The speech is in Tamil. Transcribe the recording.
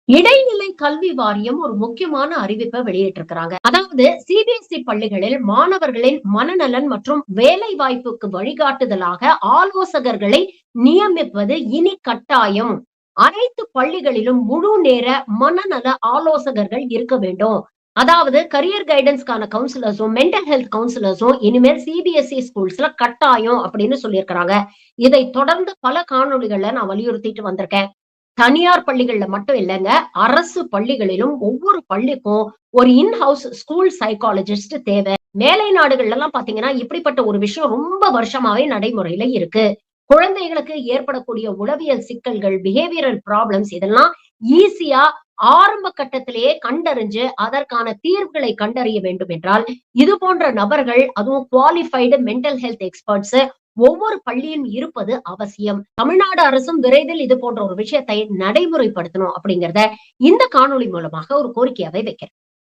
இடைநிலை கல்வி வாரியம் ஒரு முக்கியமான அறிவிப்பை வெளியிட்டிருக்கிறாங்க. அதாவது சிபிஎஸ்இ பள்ளிகளில் மாணவர்களின் மனநலன் மற்றும் வேலை வாய்ப்புக்கு வழிகாட்டுதலாக ஆலோசகர்களை நியமிப்பது இனி கட்டாயம். அனைத்து பள்ளிகளிலும் முழு நேர மனநல ஆலோசகர்கள் இருக்க வேண்டும். அதாவது கரியர் கைடன்ஸ்க்கான கவுன்சிலர்ஸும் மென்டல் ஹெல்த் கவுன்சிலர்ஸும் இனிமேல் சிபிஎஸ்இ ஸ்கூல்ஸ்ல கட்டாயம் அப்படின்னு சொல்லியிருக்கிறாங்க. இதை தொடர்ந்து பல காணொளிகள்ல நான் வலியுறுத்திட்டு வந்திருக்கேன். தனியார் பள்ளிகள்ல மட்டும் இல்லங்க. அரசு பள்ளிகளிலும் ஒவ்வொரு பள்ளிக்கும் ஒரு இன் ஹவுஸ் ஸ்கூல் சைக்காலஜிஸ்ட் தேவை. மேலை நாடுகள்ல எல்லாம் பாத்தீங்கன்னா, இப்படிப்பட்ட ஒரு விஷயம் ரொம்ப வருஷமாவே நடைமுறையில இருக்கு. குழந்தைகளுக்கு ஏற்படக்கூடிய உளவியல் சிக்கல்கள், பிஹேவியரல் ப்ராப்ளம்ஸ் இதெல்லாம் ஈஸியா ஆரம்ப கட்டத்திலேயே கண்டறிஞ்சு, அதற்கான தீர்வுகளை கண்டறிய வேண்டும் என்றால், இது போன்ற நபர்கள், அதுவும் குவாலிஃபைடு மென்டல் ஹெல்த் எக்ஸ்பர்ட்ஸ் ஒவ்வொரு பள்ளியும் இருப்பது அவசியம். தமிழ்நாடு அரசும் விரைவில் இது போன்ற ஒரு விஷயத்தை நடைமுறைப்படுத்தணும் அப்படிங்கிறத இந்த காணொளி மூலமாக ஒரு கோரிக்கையாவே வைக்கிறேன்.